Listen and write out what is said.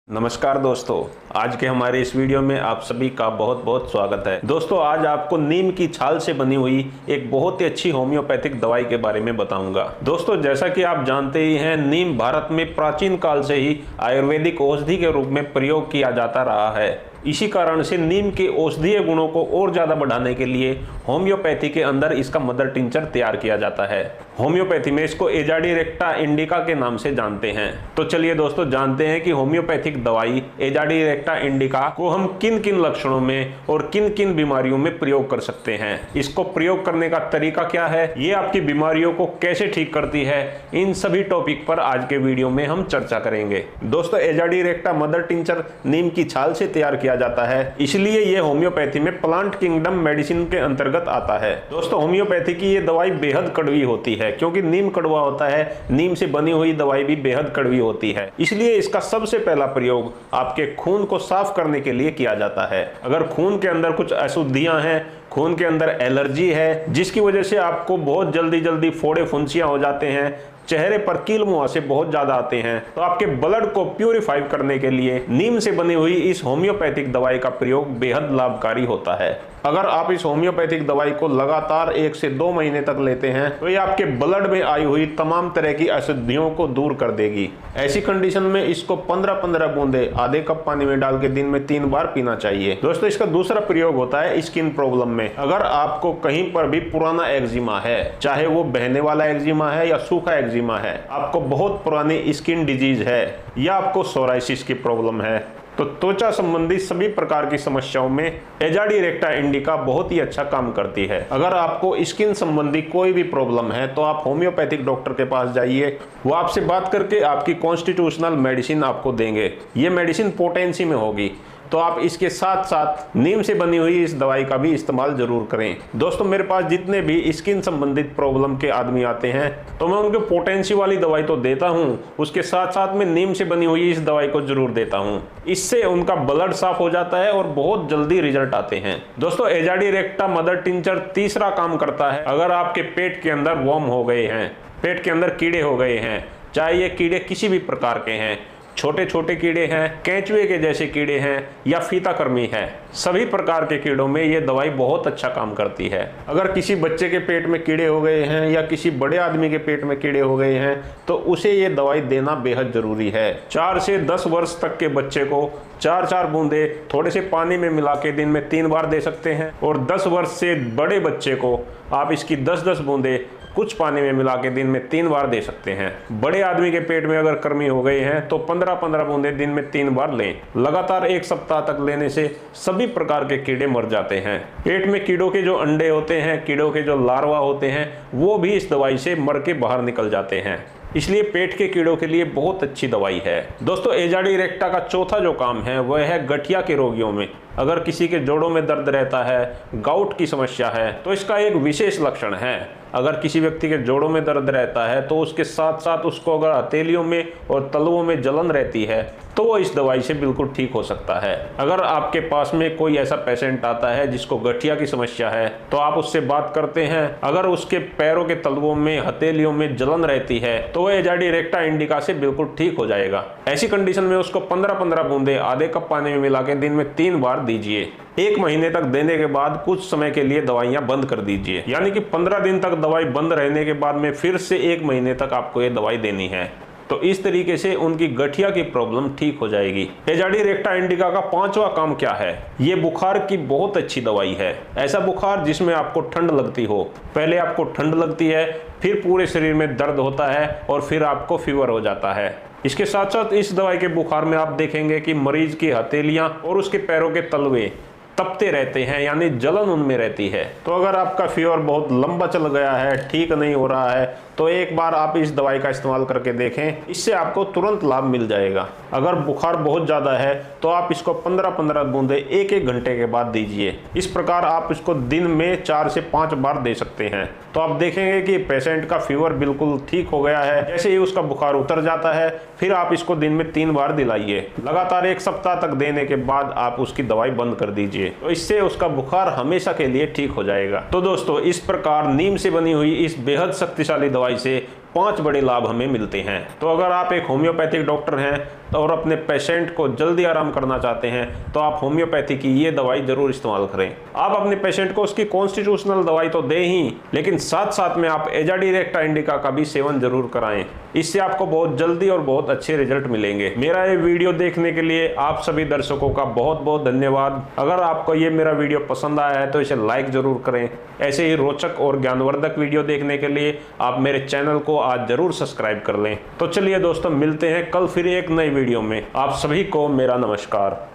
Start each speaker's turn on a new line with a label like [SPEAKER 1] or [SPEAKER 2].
[SPEAKER 1] नमस्कार दोस्तों, आज के हमारे इस वीडियो में आप सभी का बहुत बहुत स्वागत है। दोस्तों, आज आपको नीम की छाल से बनी हुई एक बहुत ही अच्छी होम्योपैथिक दवाई के बारे में बताऊंगा। दोस्तों, जैसा कि आप जानते ही हैं, नीम भारत में प्राचीन काल से ही आयुर्वेदिक औषधि के रूप में प्रयोग किया जाता रहा है। इसी कारण से नीम के औषधीय गुणों को और ज़्यादा बढ़ाने के लिए होम्योपैथी के अंदर इसका मदर टिंचर तैयार किया जाता है। होम्योपैथी में इसको एजाडी रेक्टा इंडिका के नाम से जानते हैं। तो चलिए दोस्तों, जानते हैं कि होम्योपैथिक दवाई एजाडी रेक्टा इंडिका को हम किन किन लक्षणों में और किन किन बीमारियों में प्रयोग कर सकते हैं। इसको प्रयोग करने का तरीका क्या है, ये आपकी बीमारियों को कैसे ठीक करती है, इन सभी टॉपिक पर आज के वीडियो में हम चर्चा करेंगे। दोस्तों, एजाडी रेक्टा मदर टिंचर नीम की छाल से तैयार किया जाता है, इसलिए ये होम्योपैथी में प्लांट किंगडम मेडिसिन के अंतर्गत आता है। दोस्तों, होम्योपैथी की ये दवाई बेहद कड़वी होती है, क्योंकि नीम कड़वा होता है। नीम से बनी हुई दवाई भी बेहद कड़वी होती है, इसलिए इसका सबसे पहला प्रयोग आपके खून को साफ करने के लिए किया जाता है। अगर खून के अंदर कुछ अशुद्धियां हैं, खून के अंदर एलर्जी है, जिसकी वजह से आपको बहुत जल्दी फोड़े फुंसियां हो जाते हैं, चेहरे पर कील मुहासे बहुत ज्यादा आते हैं, तो आपके ब्लड को प्यूरिफाई करने के लिए नीम से बनी हुई इस होम्योपैथिक दवाई का प्रयोग बेहद लाभकारी होता है। अगर आप इस होम्योपैथिक दवाई को लगातार 1 से 2 महीने तक लेते हैं तो ये आपके ब्लड में आई हुई तमाम तरह की अशुद्धियों को दूर कर देगी। ऐसी कंडीशन में इसको 15-15 बूंदे आधे कप पानी में डाल के दिन में 3 बार पीना चाहिए। दोस्तों, इसका दूसरा प्रयोग होता है स्किन प्रॉब्लम में। अगर आपको कहीं पर भी पुराना एक्जिमा है, चाहे वो बहने वाला एक्जिमा है या सूखा एक्जिमा है, आपको बहुत पुरानी स्किन डिजीज है या आपको सोराइसिस की प्रॉब्लम है, तो त्वचा संबंधी सभी प्रकार की समस्याओं में एजाडी रेक्टा इंडिका बहुत ही अच्छा काम करती है। अगर आपको स्किन संबंधी कोई भी प्रॉब्लम है तो आप होम्योपैथिक डॉक्टर के पास जाइए, वो आपसे बात करके आपकी कॉन्स्टिट्यूशनल मेडिसिन आपको देंगे। ये मेडिसिन पोटेंसी में होगी, तो आप इसके साथ साथ नीम से बनी हुई इस दवाई का भी इस्तेमाल जरूर करें। दोस्तों, मेरे पास जितने भी स्किन संबंधित प्रॉब्लम के आदमी आते हैं तो मैं उनको पोटेंसी वाली दवाई तो देता हूं, उसके साथ साथ में नीम से बनी हुई इस दवाई को जरूर देता हूं। इससे उनका ब्लड साफ हो जाता है और बहुत जल्दी रिजल्ट आते हैं। दोस्तों, एजाडी रेक्टा मदर टिंचर तीसरा काम करता है। अगर आपके पेट के अंदर वर्म हो गए हैं, पेट के अंदर कीड़े हो गए हैं, चाहे ये कीड़े किसी भी प्रकार के हैं, छोटे छोटे कीड़े हैं, केंचुए के जैसे कीड़े हैं या फीताकृमि है, सभी प्रकार के कीड़ों में ये दवाई बहुत अच्छा काम करती है। अगर किसी बच्चे के पेट में कीड़े हो गए हैं या किसी बड़े आदमी के पेट में कीड़े हो गए हैं तो उसे ये दवाई देना बेहद जरूरी है। 4 से 10 वर्ष तक के बच्चे को 4-4 बूंदे थोड़े से पानी में मिला के दिन में 3 बार दे सकते हैं, और 10 वर्ष से बड़े बच्चे को आप इसकी 10-10 बूंदे कुछ पानी में मिला के दिन में 3 बार दे सकते हैं। बड़े आदमी के पेट में अगर कृमि हो गए हैं तो 15-15 बूंदे दिन में 3 बार लें। लगातार 1 सप्ताह तक लेने से सभी प्रकार के कीड़े मर जाते हैं। पेट में कीड़ों के जो अंडे होते हैं, कीड़ों के जो लार्वा होते हैं, वो भी इस दवाई से मर के बाहर निकल जाते हैं। इसलिए पेट के कीड़ों के लिए बहुत अच्छी दवाई है। दोस्तों, एजाडी रेक्टा का चौथा जो काम है वह है गठिया के रोगियों में। अगर किसी के जोड़ों में दर्द रहता है, गाउट की समस्या है, तो इसका एक विशेष लक्षण है। अगर किसी व्यक्ति के जोड़ों में दर्द रहता है तो उसके साथ साथ उसको अगर हथेलियों में और तलुओं में जलन रहती है तो वो इस दवाई से बिल्कुल ठीक हो सकता है। अगर आपके पास में कोई ऐसा पेशेंट आता है जिसको गठिया की समस्या है तो आप उससे बात करते हैं, अगर उसके पैरों के तलुओं में, हथेलियों में जलन रहती है तो वह एजाडी रेक्टा इंडिका से बिल्कुल ठीक हो जाएगा। ऐसी कंडीशन में उसको 15-15 बूंदे आधे कप पानी में मिला के दिन में 3 बार दीजिए। 1 महीने तक देने के बाद कुछ समय के लिए दवाइयां बंद कर दीजिए, यानी कि 15 दिन तक दवाई बंद रहने के बाद में फिर से 1 महीने तक आपको ये दवाई देनी है। तो इस तरीके से उनकी गठिया की प्रॉब्लम ठीक हो जाएगी। एजाडी रेक्टा इंडिका का 5वां काम क्या है, ये बुखार की बहुत अच्छी दवाई है। ऐसा बुखार जिसमें आपको ठंड लगती हो, पहले आपको ठंड लगती है, फिर पूरे शरीर में दर्द होता है और फिर आपको फीवर हो जाता है। इसके साथ साथ इस दवाई के बुखार में आप देखेंगे कि मरीज की हथेलियां और उसके पैरों के तलवे तपते रहते हैं, यानी जलन उनमें रहती है। तो अगर आपका फीवर बहुत लंबा चल गया है, ठीक नहीं हो रहा है, तो एक बार आप इस दवाई का इस्तेमाल करके देखें, इससे आपको तुरंत लाभ मिल जाएगा। अगर बुखार बहुत ज़्यादा है तो आप इसको 15-15 बूंदे 1-1 घंटे के बाद दीजिए। इस प्रकार आप इसको दिन में 4 से 5 बार दे सकते हैं। तो आप देखेंगे कि पेशेंट का फीवर बिल्कुल ठीक हो गया है। जैसे ही उसका बुखार उतर जाता है फिर आप इसको दिन में 3 बार दिलाइए। लगातार 1 सप्ताह तक देने के बाद आप उसकी दवाई बंद कर दीजिए, तो इससे उसका बुखार हमेशा के लिए ठीक हो जाएगा। तो दोस्तों, इस प्रकार नीम से बनी हुई इस बेहद शक्तिशाली दवाई से 5 बड़े लाभ हमें मिलते हैं। तो अगर आप एक होम्योपैथिक डॉक्टर हैं और अपने पेशेंट को जल्दी आराम करना चाहते हैं तो आप होम्योपैथी की ये दवाई जरूर इस्तेमाल करें। आप अपने पेशेंट को उसकी कॉन्स्टिट्यूशनल दवाई तो दें ही, लेकिन साथ साथ में आप एजाडी रेक्टा इंडिका का भी सेवन जरूर कराएं। इससे आपको बहुत जल्दी और बहुत अच्छे रिजल्ट मिलेंगे। मेरा ये वीडियो देखने के लिए आप सभी दर्शकों का बहुत बहुत धन्यवाद। अगर आपको ये मेरा वीडियो पसंद आया है तो इसे लाइक जरूर करें। ऐसे ही रोचक और ज्ञानवर्धक वीडियो देखने के लिए आप मेरे चैनल को आज जरूर सब्सक्राइब कर लें। तो चलिए दोस्तों, मिलते हैं कल फिर एक नई वीडियो में। आप सभी को मेरा नमस्कार।